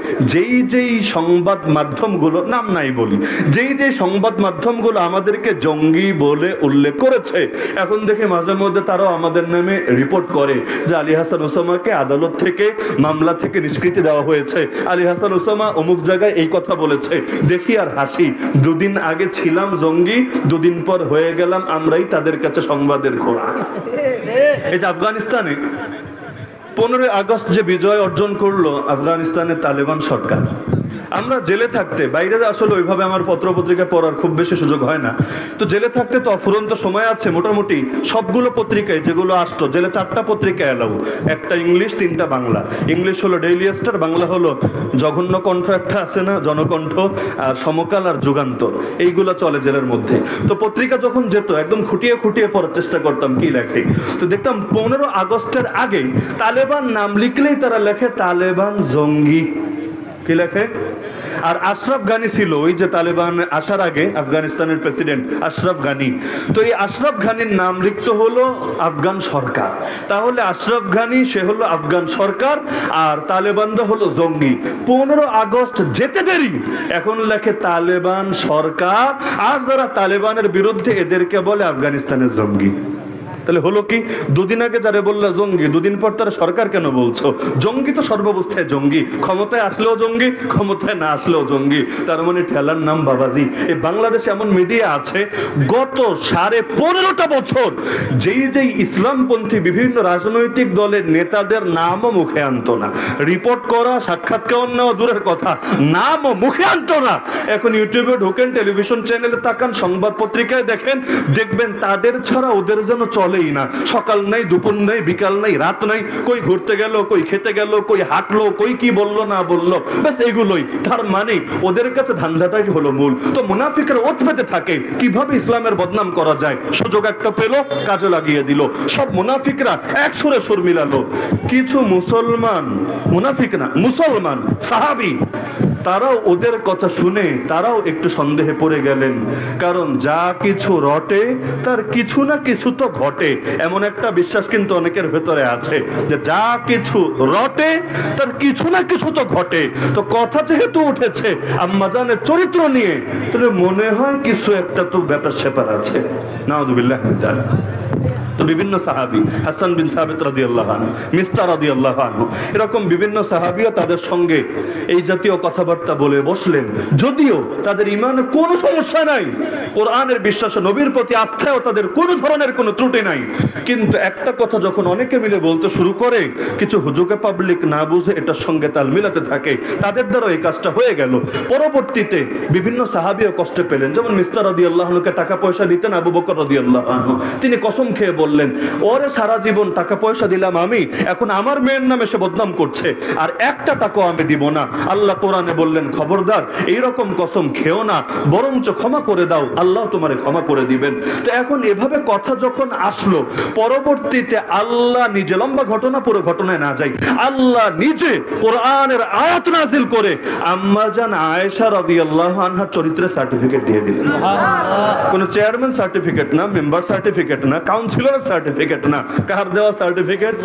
যেই সংবাদ মাধ্যমগুলো, নাম নাই বলি, যেই সংবাদ মাধ্যমগুলো আমাদেরকে জঙ্গি বলে উল্লেখ করেছে, এখন দেখে মাঝে মধ্যে তারাও আমাদের নামে রিপোর্ট করে যে আলী হাসান ওসামাকে আদালত থেকে, মামলা থেকে নিষ্কৃতি দেওয়া হয়েছে, আলী হাসান ওসামা অমুক জায়গায় এই কথা বলেছে। দেখি আর হাসি, 2 দিন আগে ছিলাম জঙ্গি, 2 দিন পর হয়ে গেলাম আমরাই তাদের কাছে সংবাদের ঘোড়া। এই যে আফগানিস্তানে 15 আগস্ট যে বিজয় অর্জন করলো আফগানিস্তানের তালেবান সরকার, আমরা জেলে থাকতে, বাইরে আসলে ওইভাবে আমার পত্রপত্রিকা পড়ার খুব বেশি সুযোগ হয় না, তো জেলে থাকতে তো অফুরন্ত সময় আছে। মোটামুটি সবগুলো পত্রিকায় যেগুলো আসতো, জেলে 4টা পত্রিকা এলাও, একটা ইংলিশ, 3টা বাংলা। ইংলিশ হলো ডেইলি স্টার, বাংলা হলো জঘন্য কণ্ঠ একটা আছে না, জনকণ্ঠ, আর সমকাল আর যুগান্তর, এইগুলো চলে জেলের মধ্যে। তো পত্রিকা যখন যেত একদম খুঁটিয়ে খুঁটিয়ে পড়ার চেষ্টা করতাম কি লেখে। তো দেখতাম 15 আগস্টের আগেই তালেবান নাম লিখলেই তারা লেখে তালেবান জঙ্গি। কি লেখে? আর আশরাফ গানি ছিল ওই যে তালেবান আসার আগে আফগানিস্তানের প্রেসিডেন্ট আশরাফ গানি। তো এই আশরাফ গানির নাম লিখতে হলো আফগান সরকার। তাহলে আশরাফ গানি সে হলো আফগান সরকার, আর তালেবানরা হলো জঙ্গি। 15 আগস্ট যেতে দেরি, এখন লেখে তালেবান সরকার, আর যারা তালেবানের বিরুদ্ধে এদেরকে বলে আফগানিস্তানের জঙ্গি। তাহলে হলো কি, 2 দিন আগে যারা বললো জঙ্গি, 2 দিন পর তারা সরকার কেন বলছো? জঙ্গি তো সর্বাবস্থায় জঙ্গি, ক্ষমতায় আসলেও জঙ্গি, ক্ষমতায় না আসলেও জঙ্গি। তার মানে ঠেলার নাম বাবাজি। এই বাংলাদেশে এমন মিডিয়া আছে গত 15.5টা বছর যেই ইসলামপন্থী বিভিন্ন রাজনৈতিক দলের নেতাদের নামও মুখে আনতো না, রিপোর্ট করা, সাক্ষাৎকার নেওয়া দূরের কথা, নামও মুখে আনতো না। এখন ইউটিউবে ঢোকেন, টেলিভিশন চ্যানেলে তাকান, সংবাদ পত্রিকায় দেখেন, দেখবেন তাদের ছাড়া ওদের যেন চলেই না। সকাল নাই, দুপুর নাই, বিকাল নাই, রাত নাই, কই ঘুরতে গেল, কই খেতে গেল, কই হাঁটলো, কই কি বললো না বললো, ব্যাস এগুলোই। তার মানে ওদের কাছে ধান্দাটাই হলো মূল। তো মুনাফিকরা ওত পেতে থাকে কিভাবে ইসলামের বদনাম করা যায়, সুযোগ একটা পেল, কাজে লাগিয়ে দিল। সব মুনাফিকরা এক সুরে সুর মিলালো। কিছু মুসলমান, মুনাফিক না, মুসলমান সাহাবী, তারাও ওদের কথা শুনে তারাও একটু সন্দেহে পড়ে গেলেন। কারণ যা কিছু রটে তার কিছু না কিছু তো ঘটে, এমন একটা বিশ্বাস কিন্তু অনেকের ভেতরে আছে যে যা কিছু রটে তার কিছু না কিছু তো ঘটে। তো কথা যেহেতু উঠেছে আম্মাজানের চরিত্র নিয়ে, তাহলে মনে হয় কিছু একটা তো ব্যাপার স্যাপার আছে। নাউযুবিল্লাহ। তো বিভিন্ন সাহাবী, হাসান বিন সাবিত রাদিয়াল্লাহু আনহু, মিস্তার রাদিয়াল্লাহু আনহু, এরকম বিভিন্ন সাহাবীও তাদের সঙ্গে এই জাতীয় কথাবার্তা বলে বসলেন। যদিও তাদের ঈমানে কোনো সমস্যা নাই, কোরআনের বিশ্বাসে, নবীর প্রতি আস্থায়ও তাদের কোনো ধরনের কোনো ত্রুটি নাই, কিন্তু একটা কথা যখন অনেকে মিলে বলতে শুরু করে, কিছু হুজুগে পাবলিক না বুঝে এটার সঙ্গে তাল মিলাতে থাকে, তাদের দ্বারা এই কাজটা হয়ে গেল। পরবর্তীতে বিভিন্ন সাহাবীও কষ্ট পেলেন। যেমন মিস্তার রাদিয়াল্লাহু আনহুকে টাকা পয়সা দিতেন আবু বকর রাদিয়াল্লাহু আনহু, তিনি কসম খেয়ে বলেন বললেন, ওরে সারা জীবন টাকা পয়সা দিলাম আমি, এখন আমার মেয়ের নামে সে বদনাম করছে, আর একটা টাকাও আমি দিব না। আল্লাহ কোরআনে বললেন, খবরদার এইরকম কসম খেও না, বরঞ্চ ক্ষমা করে দাও, আল্লাহ তোমারে ক্ষমা করে দিবেন। তো এখন এভাবে কথা যখন আসলো, পরবর্তীতে আল্লাহ নিজে, লম্বা ঘটনা, পুরো ঘটনায় না যাই, আল্লাহ নিজে কোরআনের আয়াত নাযিল করে আম্মা জান আয়েশা রাদিয়াল্লাহু আনহার চরিত্রের সার্টিফিকেট দিয়ে দিলেন। কোন চেয়ারম্যান সার্টিফিকেট না, মেম্বার সার্টিফিকেট না, কাউন্সিলরের সার্টিফিকেট না, কার দেওয়া সার্টিফিকেট?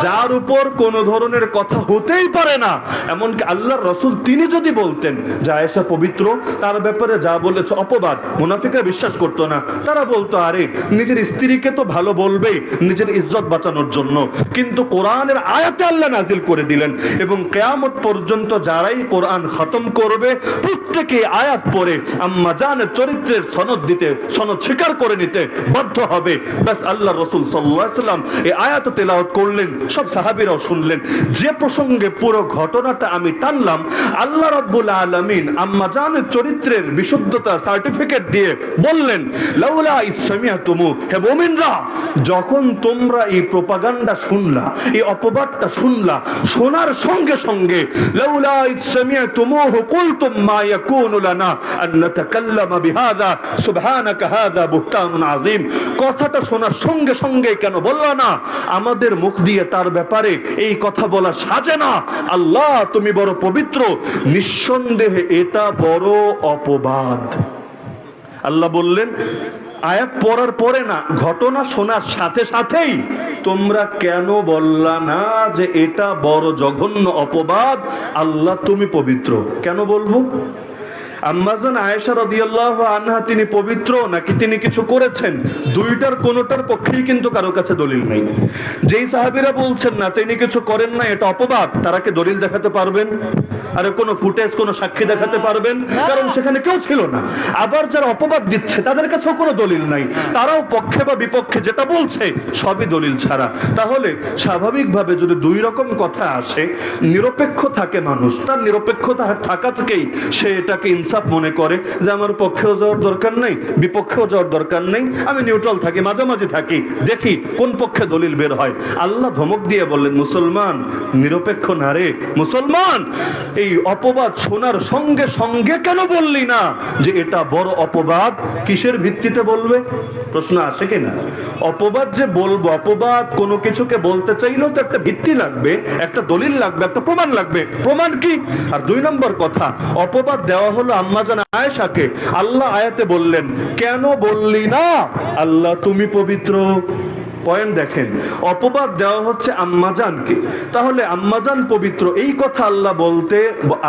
যার উপর কোন ধরনের কথা হতেই পারে না। এমনকি আল্লাহর রাসূল তিনি যদি বলতেন যে আয়েশা পবিত্র, তার ব্যাপারে যা বলেছে অপবাদ, মুনাফিকরা বিশ্বাস করতো না। তারা বলতো, আরে নিজের স্ত্রীকে তো ভালো বলবেই নিজের ইজ্জত বাঁচানোর জন্য, কিন্তু কোরআনের আয়াতে আল্লাহ নাযিল করে দিলেন এবং কিয়ামত পর্যন্ত যারাই কোরআন খতম করবে প্রত্যেকে আয়াত পড়ে আম্মা জানের চরিত্রের সনদ দিতে, সনদ স্বীকার করে নিতে বাধ্য হবে। বাস আল্লাহ রাসূল সাল্লাল্লাহু আলাইহি ওয়াসাল্লাম এই আয়াত তেলাওয়াত করলেন, সব সাহাবীরাও শুনলেন। যে প্রসঙ্গে পুরো ঘটনাটা আমি টানলাম, আল্লাহ রাব্বুল আলামিন আম্মা জানের চরিত্রের বিশুদ্ধতা সার্টিফিকেট দিয়ে বললেন, লাউলা ইজ সামিআতুমু, হে মুমিনরা, যখন তোমরা এই প্রোপাগান্ডা শুনলা, এই অপবাদটা শুনলা, শোনার সঙ্গে সঙ্গে লাউলা ইজ সামিআতুমুহু কুলতুম মা ইয়াকুনু লানা আন নাতাকাল্লামা বিহাযা সুবহানাকা হাযা বুহতানুন আযীম, কথাটা শোনার সঙ্গে সঙ্গে কেন বললা না, আমাদের মুখ দিয়ে তার ব্যাপারে এই কথা বলা সাজে না, আল্লাহ তুমি বড় পবিত্র, নিঃসন্দেহে এটা বড় অপবাদ। আল্লাহ বললেন, আয়াত পড়ার পরে না, ঘটনা শোনার সাথে সাথেই তোমরা কেন বললা না যে এটা বড় জঘন্য অপবাদ, আল্লাহ তুমি পবিত্র? কেন বলবো? আম্মা জান আয়েশা রাদিয়াল্লাহু আনহা তিনি পবিত্র নাকি তিনি কিছু করেছেন, দুইটার কোনোটার পক্ষেই কিন্তু কারো কাছে দলিল নাই। যেই সাহাবীরা বলছেন না তিনি কিছু করেন না এটা অপবাদ, তারা কি দলিল দেখাতে পারবেন? আরে কোনো ফুটেজ, কোনো সাক্ষী দেখাতে পারবেন? কারণ সেখানে কেউ ছিল না। আবার যারা অপবাদ দিচ্ছে তাদের কাছেও কোনো দলিল নাই, তারাও পক্ষে বা বিপক্ষে যেটা বলছে সবই দলিল ছাড়া। তাহলে স্বাভাবিকভাবে যদি দুই রকম কথা আসে, নিরপেক্ষ থাকে মানুষ, তার নিরপেক্ষতা থাকা থেকেই সে এটাকে ইনসাফ মনে করে যে আমার পক্ষেও যাওয়ার দরকার নেই, বিপক্ষেও যাওয়ার দরকার নেই, আমি নিউট্রাল থাকি, মাঝামাঝি থাকি, দেখি কোন পক্ষে দলিল বের হয়। আল্লাহ ধমক দিয়ে বললেন, মুসলমান নিরপেক্ষ না রে মুসলমান, এই অপবাদ শোনার সঙ্গে সঙ্গে কেন বললি না যে এটা বড় অপবাদ? কিসের ভিত্তিতে বলবে? প্রশ্ন আসে কিনা? অপবাদ যে বলবো, অপবাদ কোনো কিছুকে বলতে চাইলেও তো একটা ভিত্তি লাগবে, একটা দলিল লাগবে, একটা প্রমাণ লাগবে। প্রমাণ কি? আর দুই নম্বর কথা, অপবাদ দেওয়া হলো আম্মা জান আয়েশাকে। আল্লাহ আয়াতে বললেন, কেন বললি না আল্লাহ তুমি পবিত্র? পয়েন্ট দেখেন, অপবাদ দেওয়া হচ্ছে আম্মাজানকে, তাহলে আম্মাজান পবিত্র এই কথা আল্লাহ বলতে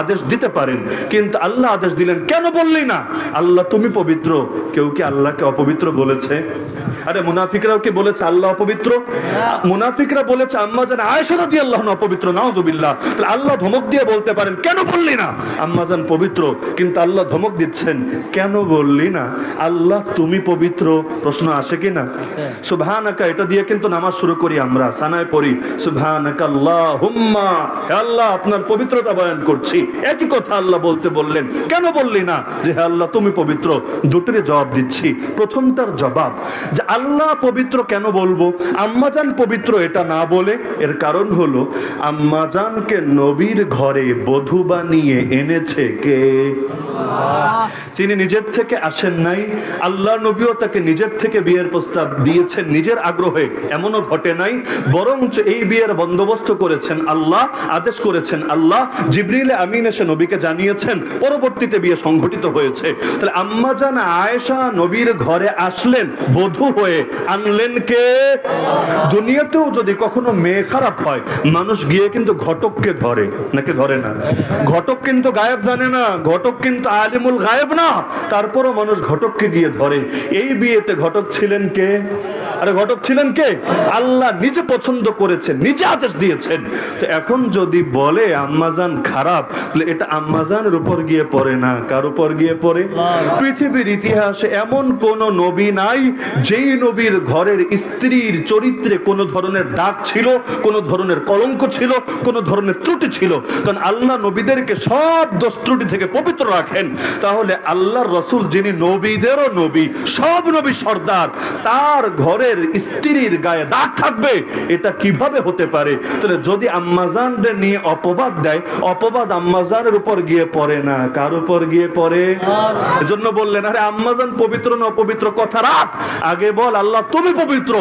আদেশ দিতে পারেন, কিন্তু আল্লাহ আদেশ দিলেন কেন বললি না আল্লাহ তুমি পবিত্র? কেউ কি আল্লাহকে অপবিত্র বলেছে? আরে মুনাফিকরাও কি বলেছে আল্লাহ অপবিত্র? মুনাফিকরা বলেছে আম্মাজান আয়েশা রাদিয়াল্লাহু আনহা অপবিত্র, নাউযুবিল্লাহ। তাহলে আল্লাহ ধমক দিয়ে বলতে পারেন কেন বললি না আম্মাজান পবিত্র, কিন্তু আল্লাহ ধমক দিচ্ছেন কেন বললি না আল্লাহ তুমি পবিত্র? প্রশ্ন আসে কিনা? সুবহানাকা, এটা দিয়ে কিন্তু নামাজ শুরু করি আমরা, সানায় পড়ি সুবহানাকা আল্লাহুম্মা, হে আল্লাহ আপনার পবিত্রতা বয়ান করছি। একই কথা আল্লাহ বলতে বললেন, কেন বললি না যে হে আল্লাহ তুমি পবিত্র? দুটোরই জবাব দিচ্ছি। প্রথমটার জবাব যে আল্লাহ পবিত্র কেন বলবো, আম্মাজান পবিত্র এটা না বলে, এর কারণ হলো আম্মাজানকে নবীর ঘরে বধূ বানিয়ে এনেছে কে? তিনি নিজের থেকে আসেন নাই, আল্লাহ নবীও তাকে নিজের থেকে বিয়ের প্রস্তাব দিয়েছেন নিজের আগ্রহে, এমনও ঘটে নাই, বরঞ্চ এই বিয়ের বন্দোবস্ত করেছেন আল্লাহ, আদেশ করেছেন আল্লাহ, জিবরিল আমিন এসে নবীকে জানিয়েছেন, পরবর্তীতে বিয়ে সংঘটিত হয়েছে। তাহলে আম্মা জান আয়েশা নবীর ঘরে আসলেন বধূ হয়ে, আনলেন কে? দুনিয়াতেও যদি কখনো মেয়ে খারাপ হয়, মানুষ গিয়ে কিন্তু ঘটককে ধরে, নাকি ধরে না? ঘটক কিন্তু গায়েব জানে না, ঘটক কিন্তু আলিমুল গায়েব না, তারপরও মানুষ ঘটককে গিয়ে ধরে। এই বিয়েতে ঘটক ছিলেন কে? আরে ঘটক ছিলেন কে? আল্লাহ নিজে পছন্দ করেছেন, নিজে আদেশ দিয়েছেন। তো এখন যদি বলে আম্মাজান খারাপ, তাহলে এটা আম্মাজানের উপর গিয়ে পড়ে না, কার উপর গিয়ে পড়ে? পৃথিবীর ইতিহাসে এমন কোন নবী নাই যেই নবীর ঘরের স্ত্রীর চরিত্রে কোন ধরনের দাগ ছিল, কোন ধরনের কলঙ্ক ছিল, কোন ধরনের ত্রুটি ছিল। কারণ আল্লাহ নবীদেরকে সব দোষ ত্রুটি থেকে পবিত্র রাখেন। রাখেন, তাহলে আল্লাহর রসুল যিনি নবীদেরও নবী, সব নবী সর্দার, তার ঘরের স্ত্রীর গায়ে দাগ থাকবে, এটা কিভাবে হতে পারে? তাহলে যদি আম্মাজানদের নিয়ে অপবাদ দেয়, অপবাদ আম্মাজানের উপর গিয়ে পড়ে না, কার উপর গিয়ে পড়ে? এজন্য বললেন, আরে আম্মাজান পবিত্র না অপবিত্র কথা রাখ, আগে বল আল্লাহ তুমি পবিত্র।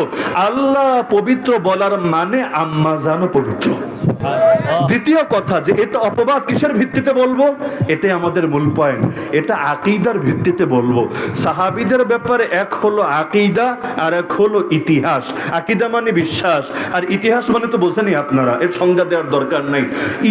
আল্লাহ পবিত্র বলার মানে আম্মাজানও পবিত্র। দ্বিতীয় কথা, যে এটা অপবাদ কিসের ভিত্তিতে বলবো? এটাই আমাদের মূল পয়েন্ট, এটা আকীদার ভিত্তিতে বলবো। সাহাবীদের ব্যাপারে এক হলো আকীদা আর এক হলো ইতিহাস। আকীদা মানে বিশ্বাস, আর ইতিহাস মানে তো বোঝেনি আপনারা, এর সংজ্ঞা দেওয়ার দরকার নাই।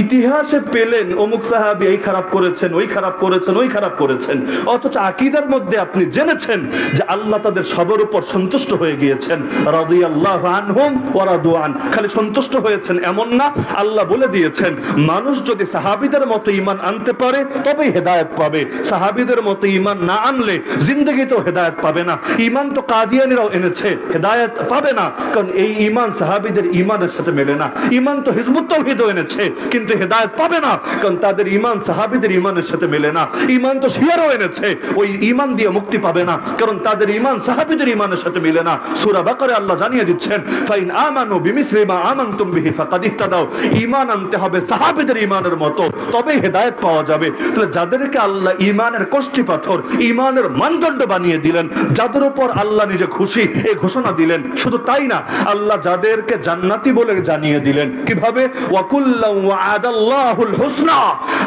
ইতিহাসে পেলেন অমুক সাহাবী এই খারাপ করেছেন, ওই খারাপ করেছেন, ওই খারাপ করেছেন, অথচ আকীদার মধ্যে আপনি জেনেছেন যে আল্লাহ তাদের সবার উপর সন্তুষ্ট হয়ে গিয়েছেন। রাদিয়াল্লাহু আনহুম ওয়া রাদু আন, খালি সন্তুষ্ট হয়েছেন এমন না, আল্লাহ বলে দিয়েছেন মানুষ যদি সাহাবীদের মতো ঈমান আনতে পারে তবেই হেদায়েত পাবে, সাহাবীদের মতো ঈমান না আনলে জিন্দেগিতেও হেদায়েত পাবে না। ঈমান তো কাদিয়ানীরাও এনেছে, হেদায়েত পাবে না, কারণ এই ঈমান সাহাবীদের ঈমানের সাথে মেলে না। ঈমান তো হিজবুত তাওহীদও এনেছে, কিন্তু হেদায়েত পাবে না, কারণ তাদের ঈমান সাহাবীদের ঈমানের সাথে মেলে না। ঈমান তো শিয়ারও এনেছে, ওই ঈমান দিয়ে মুক্তি পাবে না, কারণ তাদের ঈমান সাহাবীদের ঈমানের সাথে মিলে না। সূরা বাকারায় আল্লাহ জানিয়ে দিচ্ছেন, ফাইন আমানু বিমিসলি মা আমানতুম বিহি ফাকাদ ইহতাদাও, ঈমান আনতে হবে সাহাবীদের ঈমানের মতো, তবেই হেদায়েত পাওয়া যাবে। তাহলে যাদেরকে আল্লাহ ঈমানের কষ্টি পাথর, ঈমানের মানদণ্ড বানিয়ে দিলেন, যাদের উপর আল্লাহ নিজে খুশি এই ঘোষণা দিলেন, শুধু তাই না, আল্লাহ যাদেরকে জান্নাতি বলে জানিয়ে দিলেন। কিভাবে? ওয়াকুল্লাহু ওয়া'আদাল্লাহুল হুসনা,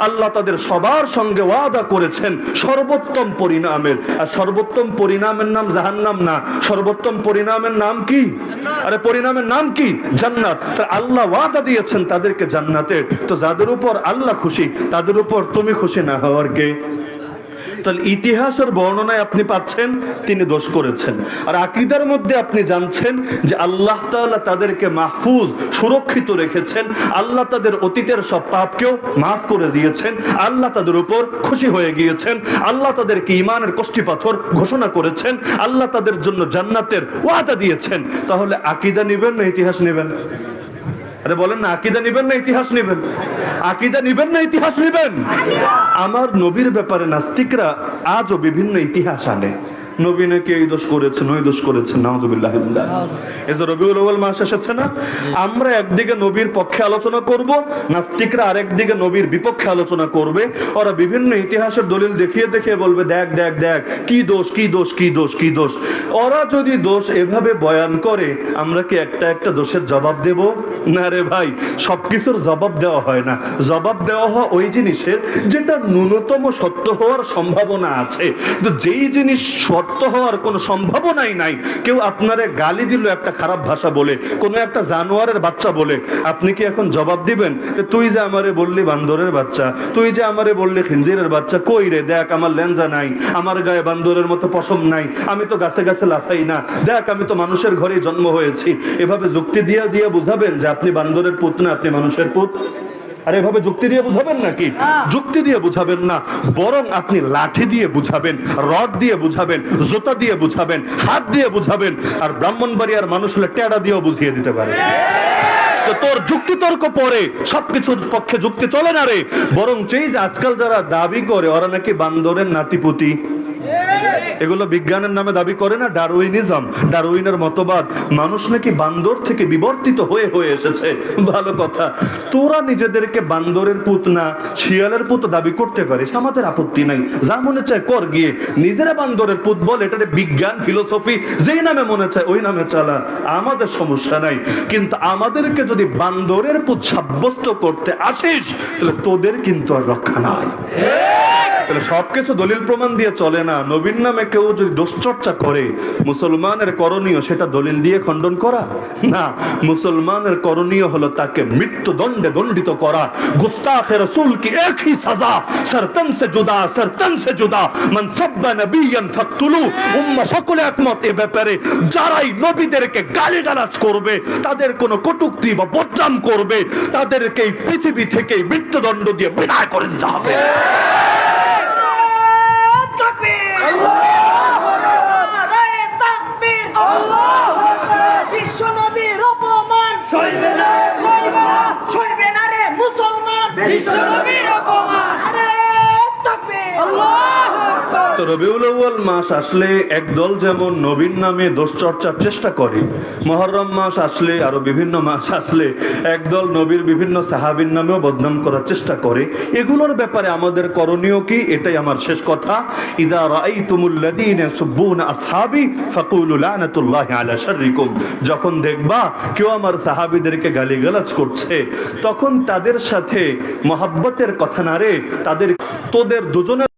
আল্লাহ তাদের সবার সঙ্গে ওয়াদা করেছেন সর্বোত্তম পরিণামের। আর সর্বোত্তম পরিণামের নাম জাহান্নাম না, সর্বোত্তম পরিণামের নাম কি? আরে পরিণামের নাম কি? জান্নাত। তা আল্লাহ ওয়াদা দিয়েছেন তাদেরকে জান্নাতের। তো যাদের উপর আল্লাহ খুশি, তাদের উপর তুমি খুশি না হওয়ার কে? তাহলে ইতিহাসের বর্ণনায় আপনি পাচ্ছেন তিনি দোষ করেছেন, আর আকীদার মধ্যে আপনি জানছেন যে আল্লাহ তাআলা তাদেরকে মাহফুজ, সুরক্ষিত রেখেছেন, আল্লাহ তাদের অতীতের সব পাপকেও মাফ করে দিয়েছেন, আল্লাহ তাদের উপর খুশি হয়ে গিয়েছেন, আল্লাহ তাদেরকে ঈমানের কষ্টি পাথর ঘোষণা করেছেন, আল্লাহ তাদের জন্য জান্নাতের ওয়াদা দিয়েছেন। তাহলে আকীদা নেবেন না ইতিহাস নেবেন? আরে বলেন না, আকীদা নেবেন না ইতিহাস নেবেন? আকীদা নেবেন না ইতিহাস নেবেন? আমার নবীর ব্যাপারে নাস্তিকরা আজও বিভিন্ন ইতিহাস আনে, নবী নাকি এই দোষ করেছেন, ওই দোষ করেছেন, নাউযুবিল্লাহ। এই যে রবিউল আউয়াল মাস এসেছে না, আমরা একদিকে নবীর পক্ষে আলোচনা করব, নাস্তিকরা আরেকদিকে নবীর বিপক্ষে আলোচনা করবে। ওরা বিভিন্ন ইতিহাসের দলিল দেখিয়ে দেখিয়ে বলবে দেখ দেখ দেখ কি দোষ, কি দোষ, কি দোষ, কি দোষ। ওরা যদি দোষ এভাবে বয়ান করে, আমরা কি একটা একটা দোষের জবাব দেব? না রে ভাই, সবকিছুর জবাব দেওয়া হয় না। জবাব দেওয়া হয় ওই জিনিসের যেটা ন্যূনতম সত্য হওয়ার সম্ভাবনা আছে। কিন্তু যেই জিনিস সত্য হওয়ার কোনো সম্ভাবনাই নাই, কেউ আপনারে গালি দিল একটা খারাপ ভাষা বলে, কোনো একটা জানোয়ারের বাচ্চা বলে, আপনি কি এখন জবাব দিবেন তুই যে আমারে বললি বান্দরের বাচ্চা, তুই যে আমারে বললি খিনজিরের বাচ্চা? কই রে, দেখ আমার লেঞ্জা নাই, আমার গায়ে বান্দরের মতো পশম নাই, আমি তো গাছে গাছে লাফাই না, দেখ আমি তো মানুষের ঘরেই জন্ম হয়েছি। এভাবে যুক্তি দিয়ে দিয়ে বুঝাবেন যে আপনি বান্দরের পুত না, আপনি মানুষের পুত? আর এভাবে যুক্তি দিয়ে বুঝাবেন নাকি? যুক্তি দিয়ে বুঝাবেন না, বরং আপনি লাঠি দিয়ে বুঝাবেন, রড দিয়ে বুঝাবেন, জুতা দিয়ে বুঝাবেন, হাত দিয়ে বুঝাবেন। আর ব্রাহ্মণবাড়িয়ার মানুষ হলে টেডা দিয়েও বুঝিয়ে দিতে পারে। তো তোর যুক্তি তর্ক পরে সবকিছুর পক্ষে যুক্তি চলে না রে। বরং সেই যে আজকাল যারা দাবি করে ওরা নাকি বান্দরের নাতিপুতি, এগুলো বিজ্ঞানের নামে দাবি করে না, ডারউইনিজম, ডারউইনের মতবাদ, মানুষ নাকি বান্দর থেকে বিবর্তিত হয়ে হয়ে এসেছে। ভালো কথা, তোরা নিজেদেরকে বান্দরের পুত না শিয়ালের পুত দাবি করতে পারিস, আমাদের আপত্তি নাই, যা মনে চায় কর গিয়ে, নিজেরা বান্দরের পুত বল, এটারে বিজ্ঞান ফিলোসফি যেই নামে মনে চায় ওই নামে চালা, আমাদের সমস্যা নাই। কিন্তু আমাদেরকে যদি বান্দরের পুত সাব্যস্ত করতে আসিস, তাহলে তোদের কিন্তু আর রক্ষা নাই। তাহলে সবকিছু দলিল প্রমাণ দিয়ে চলে না। নবীর নামে কেউ যদি দোষচর্চা করে, মুসলমানের করণীয় সেটা দলিল দিয়ে খণ্ডন করা না। মুসলমানের করণীয় হলো তাকে মৃত্যুদণ্ডে দণ্ডিত করা। গুস্তাখে রাসূল কি এক হি সাজা, সরতন সে জুদা, সরতন সে জুদা, মান সাব্বা নবিয়ান ফাকতুলু। উম্মাহ সকলে একমত এ ব্যাপারে, যারাই নবীদেরকে গালিগালাজ করবে, তাদের কোনো কটূক্তি বা বদনাম করবে, তাদেরকে এই পৃথিবী থেকে মৃত্যুদণ্ড দিয়ে বিদায় করে দিতে হবে। বিশ্ব নবীর অপমান সইবে না, সইবে না রে মুসলমান, বিশ্ব নবীর অপমান। আরে তাকবীর। তো রবিউল আউয়াল মাস আসলে একদল যেমন নবীর নামে দোষ চর্চার চেষ্টা করে, মুহররম মাস আসলে আরো বিভিন্ন মাস আসলে একদল নবীর বিভিন্ন সাহাবীর নামেও বদনাম করার চেষ্টা করে। এগুলোর ব্যাপারে আমাদের করণীয় কি, এটাই আমার শেষ কথা। ইযা রাআইতুমুল্লাযীনা ইয়াসুব্বুনা আসহাবী ফাকুলু লানাতুল্লাহি আলা শাররিকুম, যখন দেখবা কেউ আমার সাহাবীদেরকে গালিগালাজ করছে, তখন তাদের সাথে মহব্বতের কথা না রে, তোদের দুজনের